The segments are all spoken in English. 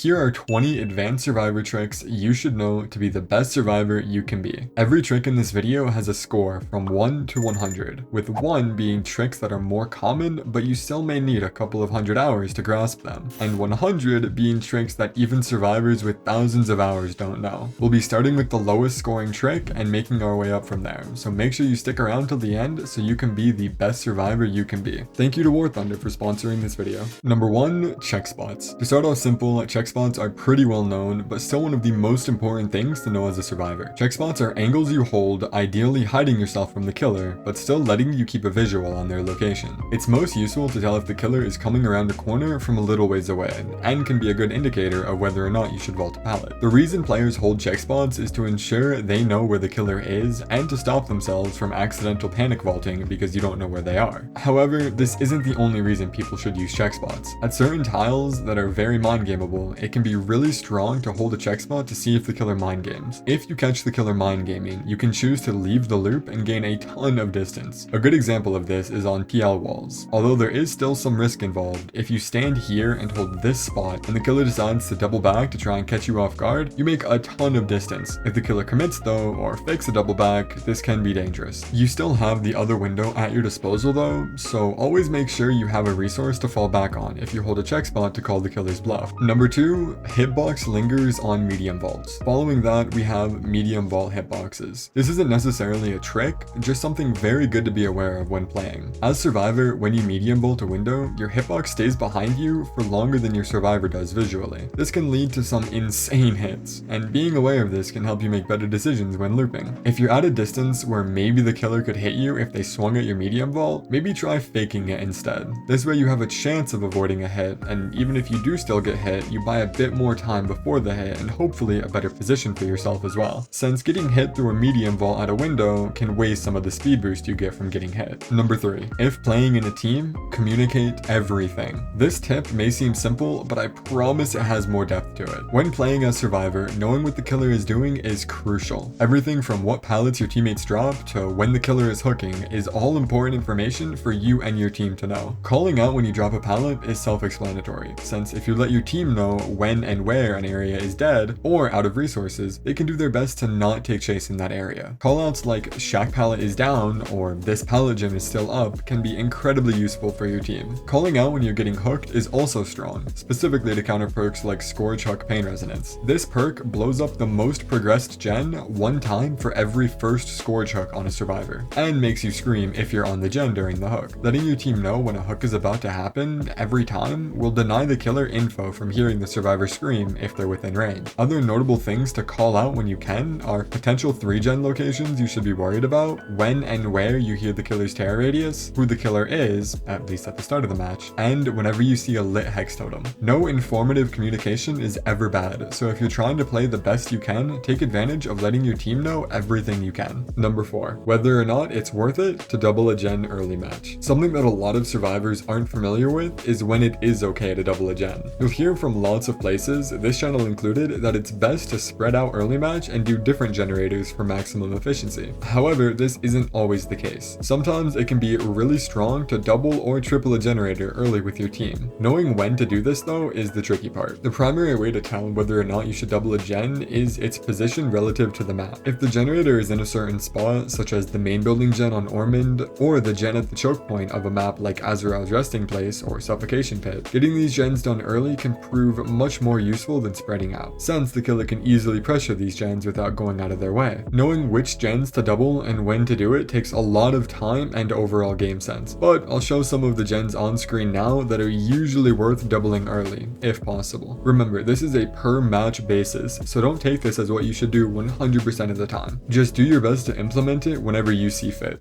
Here are 20 advanced survivor tricks you should know to be the best survivor you can be. Every trick in this video has a score from 1 to 100, with 1 being tricks that are more common, but you still may need a couple of hundred hours to grasp them, and 100 being tricks that even survivors with thousands of hours don't know. We'll be starting with the lowest scoring trick and making our way up from there, so make sure you stick around till the end so you can be the best survivor you can be. Thank you to War Thunder for sponsoring this video. Number 1, Checkspots. To start off simple, Checkspots are pretty well known, but still one of the most important things to know as a survivor. Checkspots are angles you hold, ideally hiding yourself from the killer, but still letting you keep a visual on their location. It's most useful to tell if the killer is coming around a corner from a little ways away, and can be a good indicator of whether or not you should vault a pallet. The reason players hold checkspots is to ensure they know where the killer is, and to stop themselves from accidental panic vaulting because you don't know where they are. However, this isn't the only reason people should use checkspots. At certain tiles that are very mind gameable, it can be really strong to hold a check spot to see if the killer mind games. If you catch the killer mind gaming, you can choose to leave the loop and gain a ton of distance. A good example of this is on PL walls. Although there is still some risk involved, if you stand here and hold this spot and the killer decides to double back to try and catch you off guard, you make a ton of distance. If the killer commits though, or fakes a double back, this can be dangerous. You still have the other window at your disposal though, so always make sure you have a resource to fall back on if you hold a check spot to call the killer's bluff. Number 2, Hitbox Lingers on medium vaults. Following that, we have medium vault hitboxes. This isn't necessarily a trick, just something very good to be aware of when playing. As survivor, when you medium vault a window, your hitbox stays behind you for longer than your survivor does visually. This can lead to some insane hits, and being aware of this can help you make better decisions when looping. If you're at a distance where maybe the killer could hit you if they swung at your medium vault, maybe try faking it instead. This way you have a chance of avoiding a hit, and even if you do still get hit, you buy a bit more time before the hit and hopefully a better position for yourself as well, since getting hit through a medium vault at a window can waste some of the speed boost you get from getting hit. Number 3, if playing in a team, communicate everything. This tip may seem simple, but I promise it has more depth to it. When playing as survivor, knowing what the killer is doing is crucial. Everything from what pallets your teammates drop to when the killer is hooking is all important information for you and your team to know. Calling out when you drop a pallet is self-explanatory, since if you let your team know when and where an area is dead or out of resources, they can do their best to not take chase in that area. Callouts like shack pallet is down or this pallet gem is still up can be incredibly useful for your team. Calling out when you're getting hooked is also strong, specifically to counter perks like Scourge Hook Pain Resonance. This perk blows up the most progressed gen one time for every first Scourge Hook on a survivor, and makes you scream if you're on the gen during the hook. Letting your team know when a hook is about to happen every time will deny the killer info from hearing the survivor scream if they're within range. Other notable things to call out when you can are potential 3-gen locations you should be worried about, when and where you hear the killer's terror radius, who the killer is, at least at the start of the match, and whenever you see a lit hex totem. No informative communication is ever bad, so if you're trying to play the best you can, take advantage of letting your team know everything you can. Number 4, whether or not it's worth it to double a gen early match. Something that a lot of survivors aren't familiar with is when it is okay to double a gen. You'll hear from lots of places, this channel included, that it's best to spread out early match and do different generators for maximum efficiency. However, this isn't always the case. Sometimes it can be really strong to double or triple a generator early with your team. Knowing when to do this though is the tricky part. The primary way to tell whether or not you should double a gen is its position relative to the map. If the generator is in a certain spot, such as the main building gen on Ormond, or the gen at the choke point of a map like Azrael's Resting Place or Suffocation Pit, getting these gens done early can prove much more useful than spreading out, since the killer can easily pressure these gens without going out of their way. Knowing which gens to double and when to do it takes a lot of time and overall game sense, but I'll show some of the gens on screen now that are usually worth doubling early, if possible. Remember, this is a per match basis, so don't take this as what you should do 100% of the time. Just do your best to implement it whenever you see fit.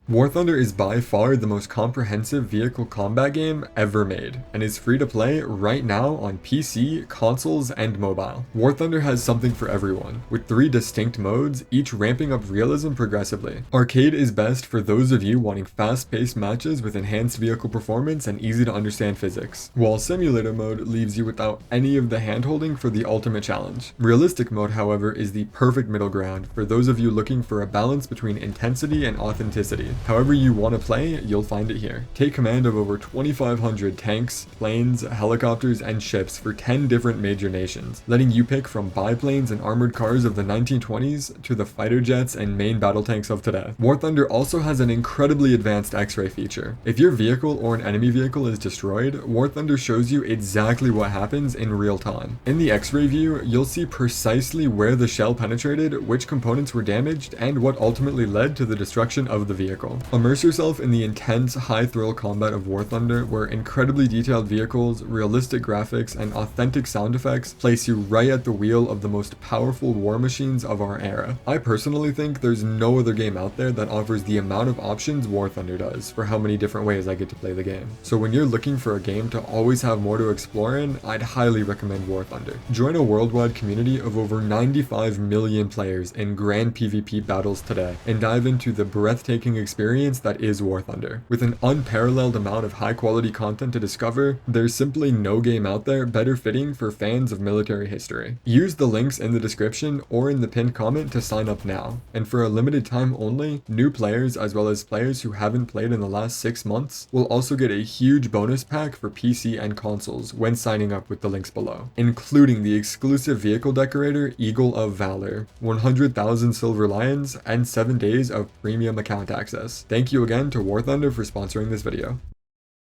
War Thunder is by far the most comprehensive vehicle combat game ever made, and is free to play right now on PC, consoles, and mobile. War Thunder has something for everyone, with 3 distinct modes, each ramping up realism progressively. Arcade is best for those of you wanting fast-paced matches with enhanced vehicle performance and easy-to-understand physics, while Simulator mode leaves you without any of the hand-holding for the ultimate challenge. Realistic mode, however, is the perfect middle ground for those of you looking for a balance between intensity and authenticity. However you want to play, you'll find it here. Take command of over 2,500 tanks, planes, helicopters, and ships for 10 different major nations, letting you pick from biplanes and armored cars of the 1920s to the fighter jets and main battle tanks of today. War Thunder also has an incredibly advanced X-ray feature. If your vehicle or an enemy vehicle is destroyed, War Thunder shows you exactly what happens in real time. In the X-ray view, you'll see precisely where the shell penetrated, which components were damaged, and what ultimately led to the destruction of the vehicle. Immerse yourself in the intense, high-thrill combat of War Thunder, where incredibly detailed vehicles, realistic graphics, and authentic sound effects place you right at the wheel of the most powerful war machines of our era. I personally think there's no other game out there that offers the amount of options War Thunder does for how many different ways I get to play the game. So when you're looking for a game to always have more to explore in, I'd highly recommend War Thunder. Join a worldwide community of over 95 million players in grand PvP battles today, and dive into the breathtaking experience that is War Thunder. With an unparalleled amount of high quality content to discover, there's simply no game out there better fitting for fans of military history. Use the links in the description or in the pinned comment to sign up now, and for a limited time only, new players as well as players who haven't played in the last 6 months will also get a huge bonus pack for PC and consoles when signing up with the links below, including the exclusive vehicle decorator Eagle of Valor, 100,000 Silver Lions, and 7 days of premium account access. Thank you again to War Thunder for sponsoring this video.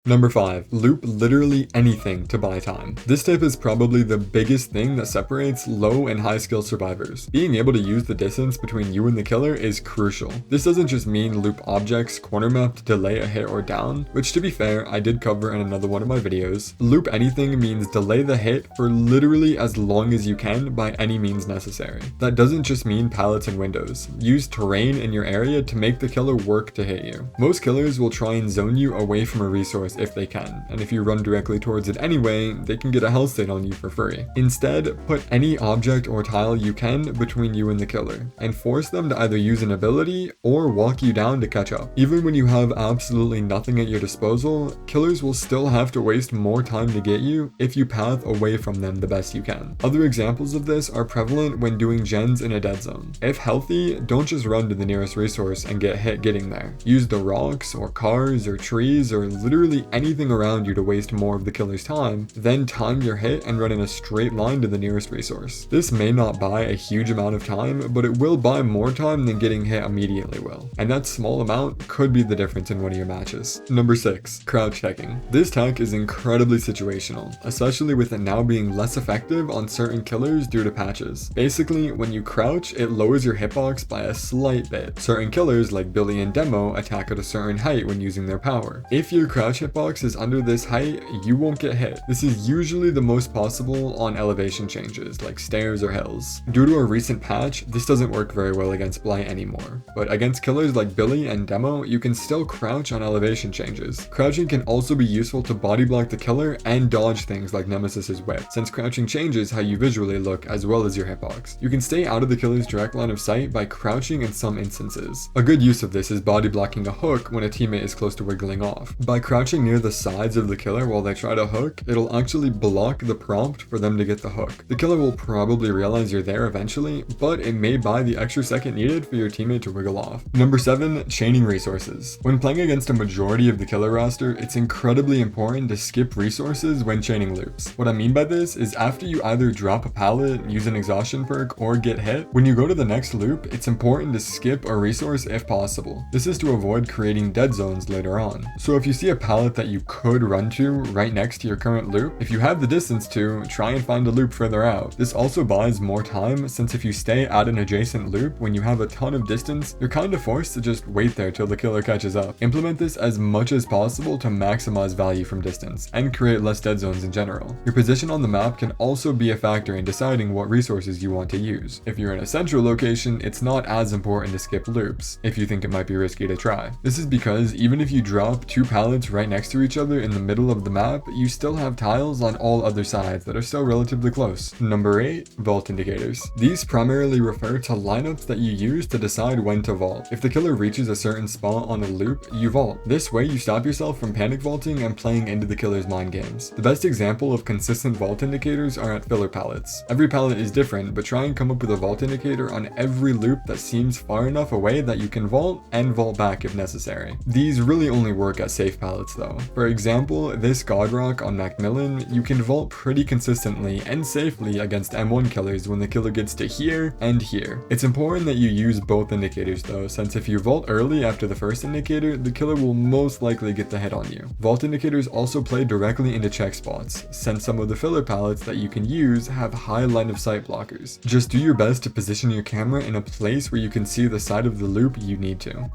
Number 5. Loop literally anything to buy time. This tip is probably the biggest thing that separates low and high skill survivors. Being able to use the distance between you and the killer is crucial. This doesn't just mean loop objects corner map to delay a hit or down, which to be fair, I did cover in another one of my videos. Loop anything means delay the hit for literally as long as you can by any means necessary. That doesn't just mean pallets and windows. Use terrain in your area to make the killer work to hit you. Most killers will try and zone you away from a resource if they can, and if you run directly towards it anyway, they can get a health state on you for free. Instead, put any object or tile you can between you and the killer, and force them to either use an ability or walk you down to catch up. Even when you have absolutely nothing at your disposal, killers will still have to waste more time to get you if you path away from them the best you can. Other examples of this are prevalent when doing gens in a dead zone. If healthy, don't just run to the nearest resource and get hit getting there. Use the rocks or cars or trees or literally anything around you to waste more of the killer's time, then time your hit and run in a straight line to the nearest resource. This may not buy a huge amount of time, but it will buy more time than getting hit immediately will, and that small amount could be the difference in one of your matches. Number 6. Crouch checking. This tech is incredibly situational, especially with it now being less effective on certain killers due to patches. Basically, when you crouch, it lowers your hitbox by a slight bit. Certain killers like Billy and Demo attack at a certain height when using their power. If your crouch hitbox is under this height, you won't get hit. This is usually the most possible on elevation changes like stairs or hills. Due to a recent patch, this doesn't work very well against Blight anymore, but against killers like Billy and Demo, you can still crouch on elevation changes. Crouching can also be useful to body block the killer and dodge things like Nemesis's whip, since crouching changes how you visually look as well as your hitbox. You can stay out of the killer's direct line of sight by crouching in some instances. A good use of this is body blocking a hook when a teammate is close to wiggling off. By crouching near the sides of the killer while they try to hook, it'll actually block the prompt for them to get the hook. The killer will probably realize you're there eventually, but it may buy the extra second needed for your teammate to wiggle off. Number 7. Chaining resources. When playing against a majority of the killer roster, it's incredibly important to skip resources when chaining loops. What I mean by this is after you either drop a pallet, use an exhaustion perk, or get hit, when you go to the next loop, it's important to skip a resource if possible. This is to avoid creating dead zones later on. So if you see a pallet that you could run to right next to your current loop, if you have the distance to, try and find a loop further out. This also buys more time, since if you stay at an adjacent loop when you have a ton of distance, you're kind of forced to just wait there till the killer catches up. Implement this as much as possible to maximize value from distance, and create less dead zones in general. Your position on the map can also be a factor in deciding what resources you want to use. If you're in a central location, it's not as important to skip loops, if you think it might be risky to try. This is because even if you drop 2 pallets right next next to each other in the middle of the map, you still have tiles on all other sides that are still relatively close. Number 8, vault indicators. These primarily refer to lineups that you use to decide when to vault. If the killer reaches a certain spot on a loop, you vault. This way you stop yourself from panic vaulting and playing into the killer's mind games. The best example of consistent vault indicators are at filler pallets. Every pallet is different, but try and come up with a vault indicator on every loop that seems far enough away that you can vault and vault back if necessary. These really only work at safe pallets though. For example, this Godrock on Macmillan, you can vault pretty consistently and safely against M1 killers when the killer gets to here and here. It's important that you use both indicators though, since if you vault early after the first indicator, the killer will most likely get the hit on you. Vault indicators also play directly into Checkspots, since some of the filler pallets that you can use have high line of sight blockers. Just do your best to position your camera in a place where you can see the side of the loop you need to.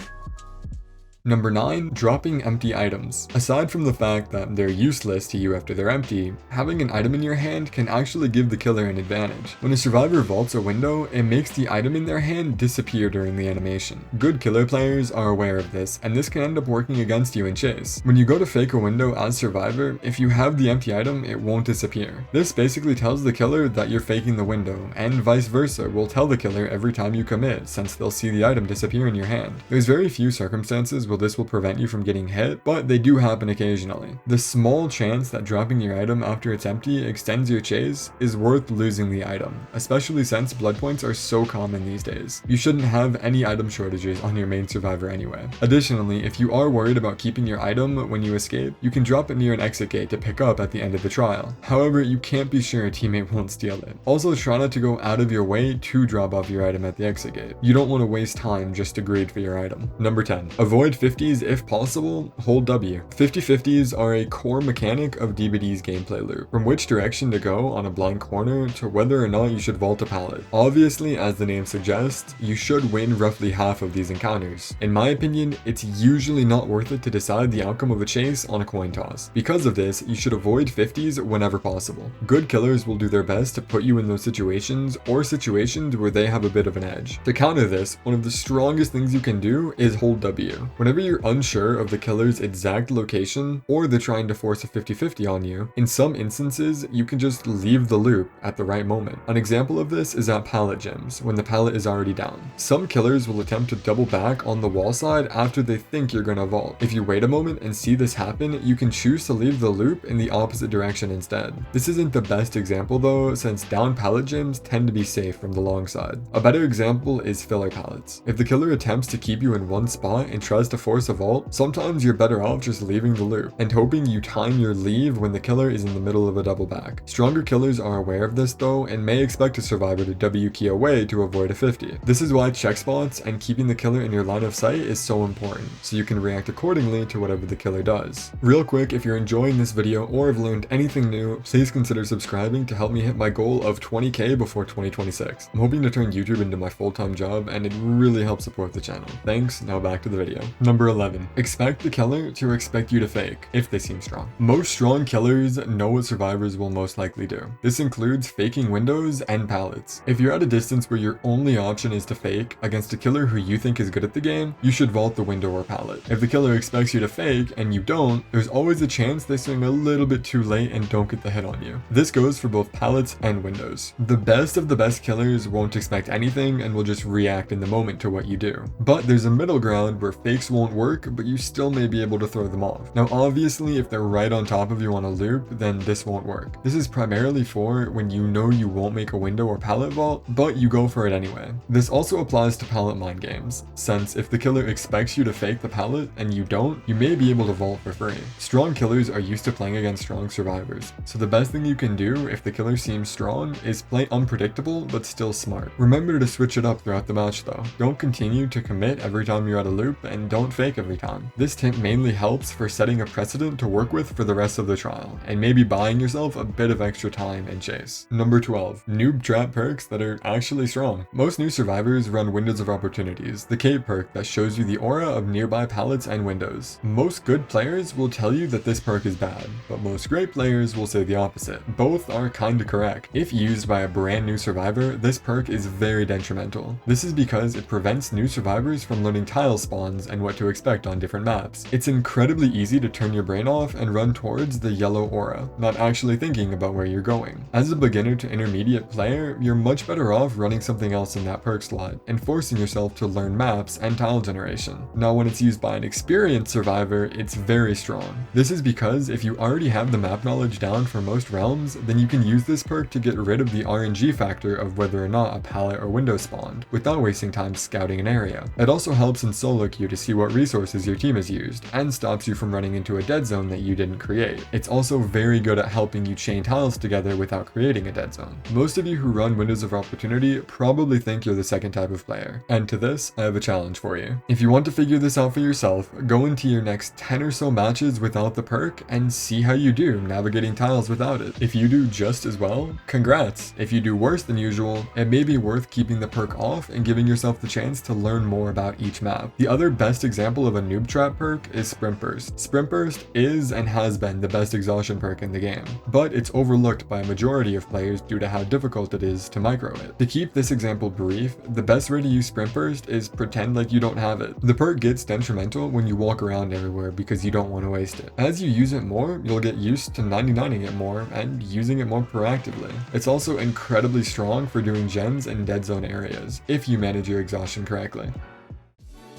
Number 9, dropping empty items. Aside from the fact that they're useless to you after they're empty, having an item in your hand can actually give the killer an advantage. When a survivor vaults a window, it makes the item in their hand disappear during the animation. Good killer players are aware of this, and this can end up working against you in chase. When you go to fake a window as survivor, if you have the empty item, it won't disappear. This basically tells the killer that you're faking the window, and vice versa will tell the killer every time you commit, since they'll see the item disappear in your hand. There's very few circumstances where this will prevent you from getting hit, but they do happen occasionally. The small chance that dropping your item after it's empty extends your chase is worth losing the item, especially since blood points are so common these days. You shouldn't have any item shortages on your main survivor anyway. Additionally, if you are worried about keeping your item when you escape, you can drop it near an exit gate to pick up at the end of the trial. However, you can't be sure a teammate won't steal it. Also, try not to go out of your way to drop off your item at the exit gate. You don't want to waste time just to greed for your item. Number 10, avoid 50s if possible, hold W. 50-50s are a core mechanic of DBD's gameplay loop, from which direction to go on a blind corner to whether or not you should vault a pallet. Obviously, as the name suggests, you should win roughly half of these encounters. In my opinion, it's usually not worth it to decide the outcome of a chase on a coin toss. Because of this, you should avoid 50s whenever possible. Good killers will do their best to put you in those situations or situations where they have a bit of an edge. To counter this, one of the strongest things you can do is hold W. Whenever you're unsure of the killer's exact location, or they're trying to force a 50-50 on you, in some instances, you can just leave the loop at the right moment. An example of this is at pallet gyms, when the pallet is already down. Some killers will attempt to double back on the wall side after they think you're gonna vault. If you wait a moment and see this happen, you can choose to leave the loop in the opposite direction instead. This isn't the best example though, since down pallet gyms tend to be safe from the long side. A better example is filler pallets. If the killer attempts to keep you in one spot and tries to force a vault, sometimes you're better off just leaving the loop and hoping you time your leave when the killer is in the middle of a double back. Stronger killers are aware of this though and may expect a survivor to W key away to avoid a 50. This is why check spots and keeping the killer in your line of sight is so important, so you can react accordingly to whatever the killer does. Real quick, if you're enjoying this video or have learned anything new, please consider subscribing to help me hit my goal of 20k before 2026. I'm hoping to turn YouTube into my full-time job and it really helps support the channel. Thanks, now back to the video. Number 11. Expect the killer to expect you to fake, if they seem strong. Most strong killers know what survivors will most likely do. This includes faking windows and pallets. If you're at a distance where your only option is to fake against a killer who you think is good at the game, you should vault the window or pallet. If the killer expects you to fake and you don't, there's always a chance they swing a little bit too late and don't get the hit on you. This goes for both pallets and windows. The best of the best killers won't expect anything and will just react in the moment to what you do. But there's a middle ground where fakes won't work, but you still may be able to throw them off. Now obviously if they're right on top of you on a loop, then this won't work. This is primarily for when you know you won't make a window or pallet vault, but you go for it anyway. This also applies to pallet mind games, since if the killer expects you to fake the pallet and you don't, you may be able to vault for free. Strong killers are used to playing against strong survivors, so the best thing you can do if the killer seems strong is play unpredictable but still smart. Remember to switch it up throughout the match though. Don't continue to commit every time you're at a loop and don't fake every time. This tip mainly helps for setting a precedent to work with for the rest of the trial, and maybe buying yourself a bit of extra time and chase. Number 12. Noob trap perks that are actually strong. Most new survivors run windows of opportunities, the cape perk that shows you the aura of nearby pallets and windows. Most good players will tell you that this perk is bad, but most great players will say the opposite. Both are kinda correct. If used by a brand new survivor, this perk is very detrimental. This is because it prevents new survivors from learning tile spawns and what what to expect on different maps. It's incredibly easy to turn your brain off and run towards the yellow aura, not actually thinking about where you're going. As a beginner to intermediate player, you're much better off running something else in that perk slot and forcing yourself to learn maps and tile generation. Now when it's used by an experienced survivor, it's very strong. This is because if you already have the map knowledge down for most realms, then you can use this perk to get rid of the RNG factor of whether or not a pallet or window spawned, without wasting time scouting an area. It also helps in solo queue to see what resources your team has used, and stops you from running into a dead zone that you didn't create. It's also very good at helping you chain tiles together without creating a dead zone. Most of you who run Windows of Opportunity probably think you're the second type of player, and to this, I have a challenge for you. If you want to figure this out for yourself, go into your next 10 or so matches without the perk and see how you do navigating tiles without it. If you do just as well, congrats. If you do worse than usual, it may be worth keeping the perk off and giving yourself the chance to learn more about each map. The other best example of a noob trap perk is Sprint Burst. Sprint Burst is and has been the best exhaustion perk in the game, but it's overlooked by a majority of players due to how difficult it is to micro it. To keep this example brief, the best way to use Sprint Burst is pretend like you don't have it. The perk gets detrimental when you walk around everywhere because you don't want to waste it. As you use it more, you'll get used to 99ing it more and using it more proactively. It's also incredibly strong for doing gens in dead zone areas, if you manage your exhaustion correctly.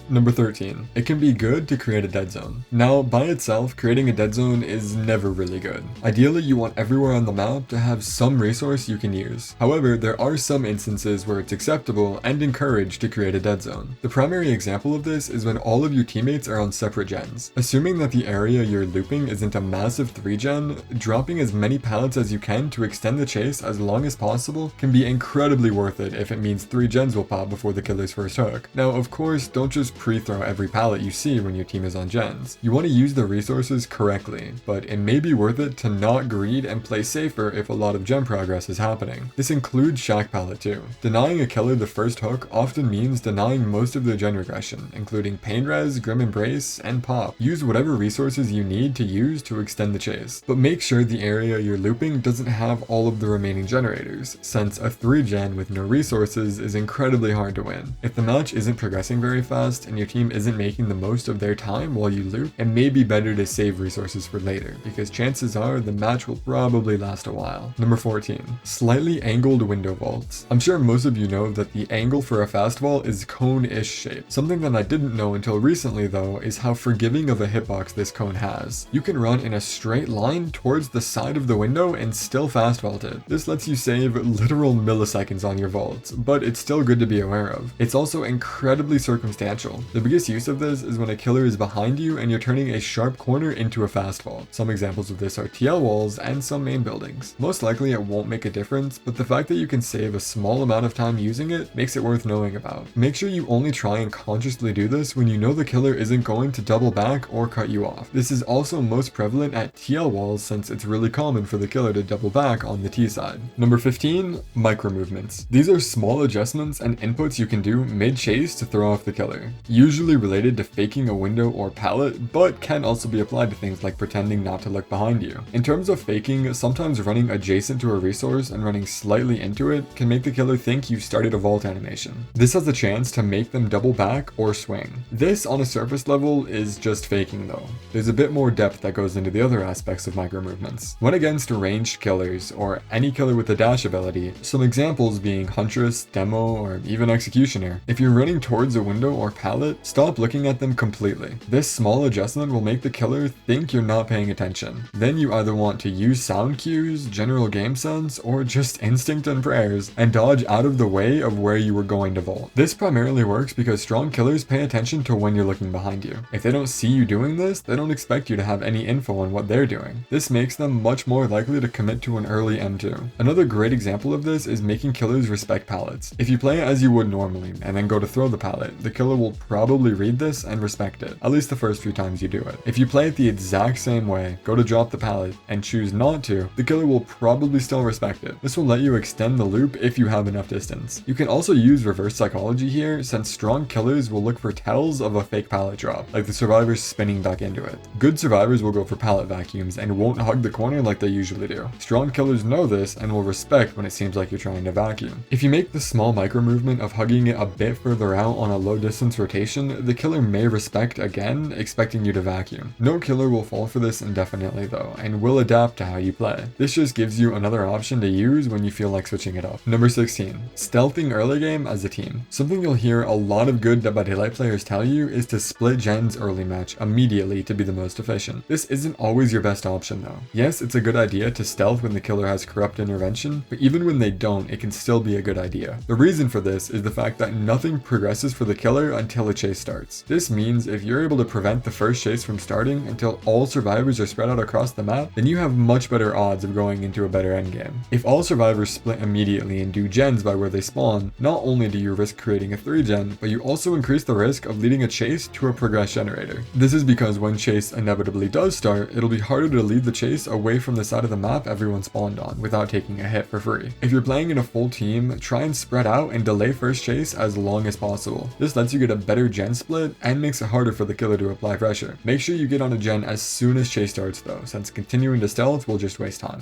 Number 13. It can be good to create a dead zone. Now, by itself, creating a dead zone is never really good. Ideally, you want everywhere on the map to have some resource you can use. However, there are some instances where it's acceptable and encouraged to create a dead zone. The primary example of this is when all of your teammates are on separate gens. Assuming that the area you're looping isn't a massive 3-gen, dropping as many pallets as you can to extend the chase as long as possible can be incredibly worth it if it means 3 gens will pop before the killer's first hook. Now, of course, don't just pre-throw every pallet you see when your team is on gens. You want to use the resources correctly, but it may be worth it to not greed and play safer if a lot of gem progress is happening. This includes shack pallet too. Denying a killer the first hook often means denying most of their gen regression, including pain res, grim embrace, and pop. Use whatever resources you need to use to extend the chase, but make sure the area you're looping doesn't have all of the remaining generators, since a 3-gen with no resources is incredibly hard to win. If the match isn't progressing very fast and your team isn't making the most of their time while you loop, it may be better to save resources for later, because chances are the match will probably last a while. Number 14. Slightly angled window vaults. I'm sure most of you know that the angle for a fast vault is cone-ish shape. Something that I didn't know until recently though is how forgiving of a hitbox this cone has. You can run in a straight line towards the side of the window and still fast vault it. This lets you save literal milliseconds on your vaults, but it's still good to be aware of. It's also incredibly circumstantial. The biggest use of this is when a killer is behind you and you're turning a sharp corner into a fast vault. Some examples of this are TL walls and some main buildings. Most likely it won't make a difference, but the fact that you can save a small amount of time using it makes it worth knowing about. Make sure you only try and consciously do this when you know the killer isn't going to double back or cut you off. This is also most prevalent at TL walls since it's really common for the killer to double back on the T side. Number 15. Micro movements. These are small adjustments and inputs you can do mid-chase to throw off the killer. Usually related to faking a window or pallet, but can also be applied to things like pretending not to look behind you. In terms of faking, sometimes running adjacent to a resource and running slightly into it can make the killer think you've started a vault animation. This has a chance to make them double back or swing. This on a surface level is just faking though. There's a bit more depth that goes into the other aspects of micro movements. When against ranged killers or any killer with a dash ability, some examples being Huntress, Demo, or even Executioner. If you're running towards a window or pallet, stop looking at them completely. This small adjustment will make the killer think you're not paying attention. Then you either want to use sound cues, general game sense, or just instinct and prayers, and dodge out of the way of where you were going to vault. This primarily works because strong killers pay attention to when you're looking behind you. If they don't see you doing this, they don't expect you to have any info on what they're doing. This makes them much more likely to commit to an early M2. Another great example of this is making killers respect pallets. If you play as you would normally, and then go to throw the pallet, the killer will probably read this and respect it, at least the first few times you do it. If you play it the exact same way, go to drop the pallet, and choose not to, the killer will probably still respect it. This will let you extend the loop if you have enough distance. You can also use reverse psychology here, since strong killers will look for tells of a fake pallet drop, like the survivors spinning back into it. Good survivors will go for pallet vacuums and won't hug the corner like they usually do. Strong killers know this and will respect when it seems like you're trying to vacuum. If you make the small micro movement of hugging it a bit further out on a low distance rotation, rotation, the killer may respect again, expecting you to vacuum. No killer will fall for this indefinitely though, and will adapt to how you play. This just gives you another option to use when you feel like switching it up. Number 16. Stealthing early game as a team. Something you'll hear a lot of good Dead by Daylight players tell you is to split gens early match immediately to be the most efficient. This isn't always your best option though. Yes, it's a good idea to stealth when the killer has corrupt intervention, but even when they don't, it can still be a good idea. The reason for this is the fact that nothing progresses for the killer until a chase starts. This means if you're able to prevent the first chase from starting until all survivors are spread out across the map, then you have much better odds of going into a better endgame. If all survivors split immediately and do gens by where they spawn, not only do you risk creating a 3-gen, but you also increase the risk of leading a chase to a progress generator. This is because when chase inevitably does start, it'll be harder to lead the chase away from the side of the map everyone spawned on without taking a hit for free. If you're playing in a full team, try and spread out and delay first chase as long as possible. This lets you get a better gen split and makes it harder for the killer to apply pressure. Make sure you get on a gen as soon as chase starts though, since continuing to stealth will just waste time.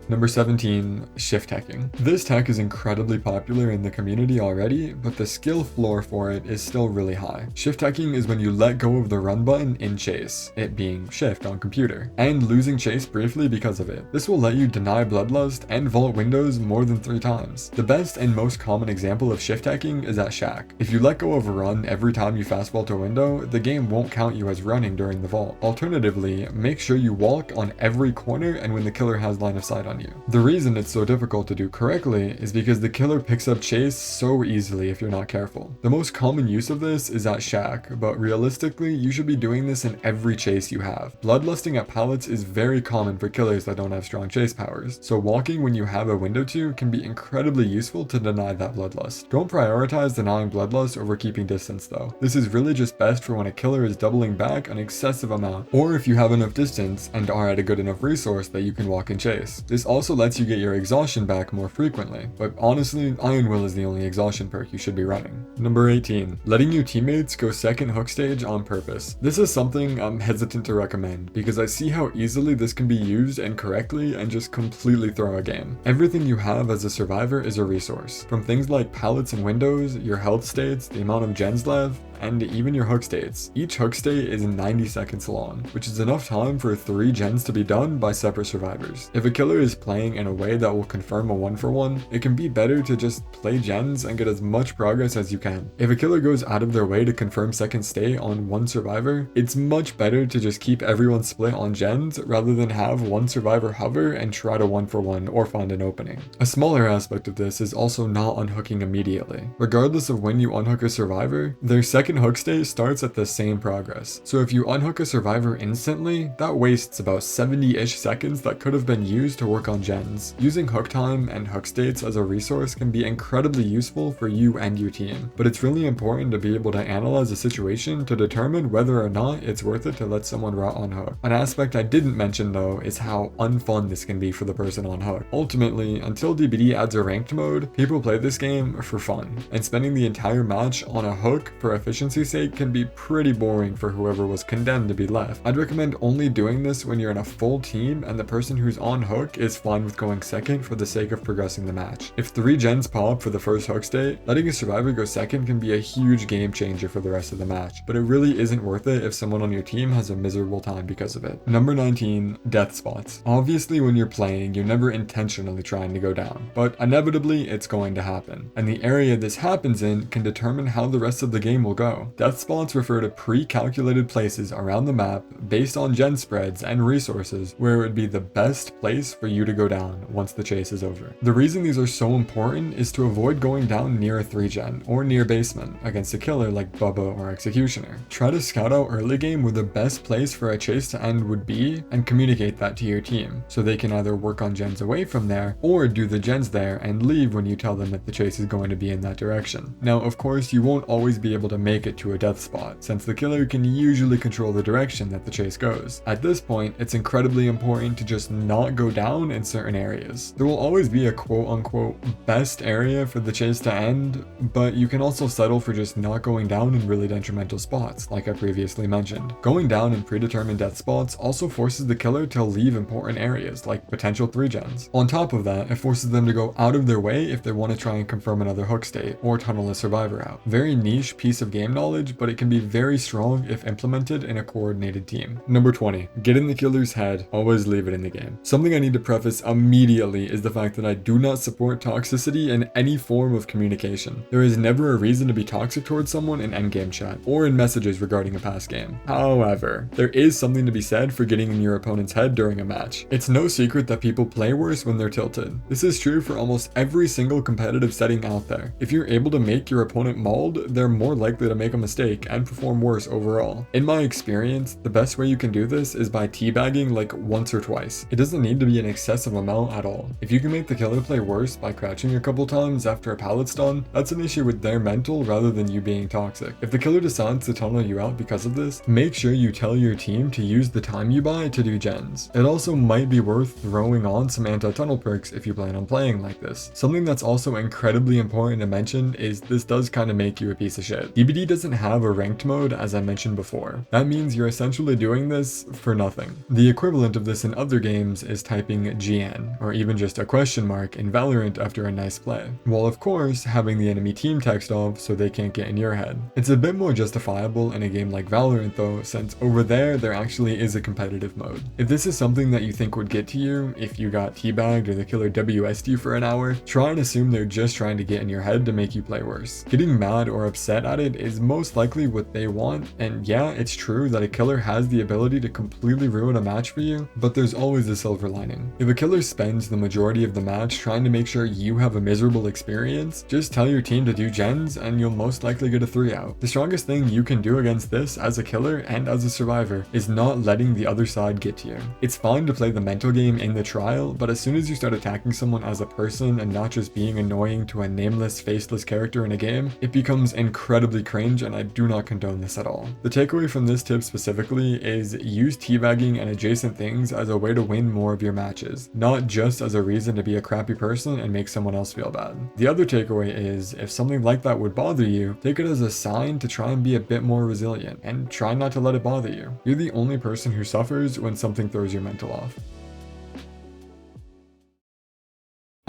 Number 17, shift hacking. This tech is incredibly popular in the community already, but the skill floor for it is still really high. Shift hacking is when you let go of the run button in chase, it being shift on computer, and losing chase briefly because of it. This will let you deny bloodlust and vault windows more than 3 times. The best and most common example of shift hacking is at Shack. If you let go of a run every time you fast vault a window, the game won't count you as running during the vault. Alternatively, make sure you walk on every corner and when the killer has line of sight on you. The reason it's so difficult to do correctly is because the killer picks up chase so easily if you're not careful. The most common use of this is at Shack, but realistically, you should be doing this in every chase you have. Bloodlusting at pallets is very common for killers that don't have strong chase powers, so walking when you have a window to can be incredibly useful to deny that bloodlust. Don't prioritize denying bloodlust over keeping distance though. This is really just best for when a killer is doubling back an excessive amount, or if you have enough distance and are at a good enough resource that you can walk and chase. This also lets you get your exhaustion back more frequently, but honestly, Iron Will is the only exhaustion perk you should be running. Number 18, letting your teammates go second hook stage on purpose. This is something I'm hesitant to recommend because I see how easily this can be used incorrectly and just completely throw a game. Everything you have as a survivor is a resource, from things like pallets and windows, your health states, the amount of gens left, and even your hook states. Each hook state is 90 seconds long, which is enough time for 3 gens to be done by separate survivors. If a killer is playing in a way that will confirm a 1-for-1, it can be better to just play gens and get as much progress as you can. If a killer goes out of their way to confirm second state on 1 survivor, it's much better to just keep everyone split on gens rather than have 1 survivor hover and try to 1-for-1 or find an opening. A smaller aspect of this is also not unhooking immediately. Regardless of when you unhook a survivor, their second hook state starts at the same progress. So if you unhook a survivor instantly, that wastes about 70-ish seconds that could have been used to work on gens. Using hook time and hook states as a resource can be incredibly useful for you and your team, but it's really important to be able to analyze a situation to determine whether or not it's worth it to let someone rot on hook. An aspect I didn't mention though is how unfun this can be for the person on hook. Ultimately, until DBD adds a ranked mode, people play this game for fun, and spending the entire match on a hook for efficiency's sake can be pretty boring for whoever was condemned to be left. I'd recommend only doing this when you're in a full team and the person who's on hook is fine with going second for the sake of progressing the match. If 3 gens pop for the first hook state, letting a survivor go second can be a huge game changer for the rest of the match, but it really isn't worth it if someone on your team has a miserable time because of it. Number 19, death spots. Obviously when you're playing, you're never intentionally trying to go down, but inevitably it's going to happen, and the area this happens in can determine how the rest of the game will go. Death spots refer to pre-calculated places around the map based on gen spreads and resources where it would be the best place for you to go down once the chase is over. The reason these are so important is to avoid going down near a 3-gen or near basement against a killer like Bubba or Executioner. Try to scout out early game where the best place for a chase to end would be and communicate that to your team so they can either work on gens away from there or do the gens there and leave when you tell them that the chase is going to be in that direction. Now of course you won't always be able to make it to a death spot, since the killer can usually control the direction that the chase goes. At this point, it's incredibly important to just not go down in certain areas. There will always be a quote-unquote best area for the chase to end, but you can also settle for just not going down in really detrimental spots, like I previously mentioned. Going down in predetermined death spots also forces the killer to leave important areas, like potential 3-gens. On top of that, it forces them to go out of their way if they want to try and confirm another hook state, or tunnel a survivor out. Very niche piece of game game knowledge, but it can be very strong if implemented in a coordinated team. Number 20. Get in the killer's head, always leave it in the game. Something I need to preface immediately is the fact that I do not support toxicity in any form of communication. There is never a reason to be toxic towards someone in endgame chat, or in messages regarding a past game. However, there is something to be said for getting in your opponent's head during a match. It's no secret that people play worse when they're tilted. This is true for almost every single competitive setting out there. If you're able to make your opponent mauled, they're more likely to make a mistake and perform worse overall. In my experience, the best way you can do this is by teabagging like once or twice. It doesn't need to be an excessive amount at all. If you can make the killer play worse by crouching a couple times after a pallet's done, that's an issue with their mental rather than you being toxic. If the killer decides to tunnel you out because of this, make sure you tell your team to use the time you buy to do gens. It also might be worth throwing on some anti-tunnel perks if you plan on playing like this. Something that's also incredibly important to mention is this does kind of make you a piece of shit. DBD doesn't have a ranked mode, as I mentioned before. That means you're essentially doing this for nothing. The equivalent of this in other games is typing GN, or even just a question mark in Valorant after a nice play, while of course having the enemy team text off so they can't get in your head. It's a bit more justifiable in a game like Valorant though, since over there actually is a competitive mode. If this is something that you think would get to you, if you got teabagged or the killer WS'd you for an hour, try and assume they're just trying to get in your head to make you play worse. Getting mad or upset at it is most likely what they want, and yeah, it's true that a killer has the ability to completely ruin a match for you, but there's always a silver lining. If a killer spends the majority of the match trying to make sure you have a miserable experience, just tell your team to do gens and you'll most likely get a 3 out. The strongest thing you can do against this as a killer and as a survivor is not letting the other side get to you. It's fine to play the mental game in the trial, but as soon as you start attacking someone as a person and not just being annoying to a nameless, faceless character in a game, it becomes incredibly cringe, and I do not condone this at all. The takeaway from this tip specifically is use teabagging and adjacent things as a way to win more of your matches, not just as a reason to be a crappy person and make someone else feel bad. The other takeaway is, if something like that would bother you, take it as a sign to try and be a bit more resilient, and try not to let it bother you. You're the only person who suffers when something throws your mental off.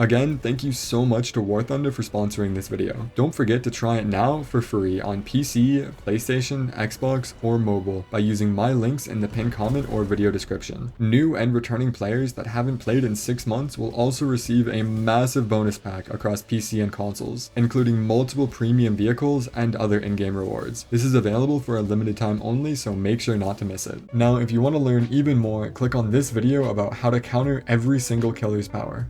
Again, thank you so much to War Thunder for sponsoring this video. Don't forget to try it now for free on PC, PlayStation, Xbox, or mobile by using my links in the pinned comment or video description. New and returning players that haven't played in 6 months will also receive a massive bonus pack across PC and consoles, including multiple premium vehicles and other in-game rewards. This is available for a limited time only, so make sure not to miss it. Now, if you want to learn even more, click on this video about how to counter every single killer's power.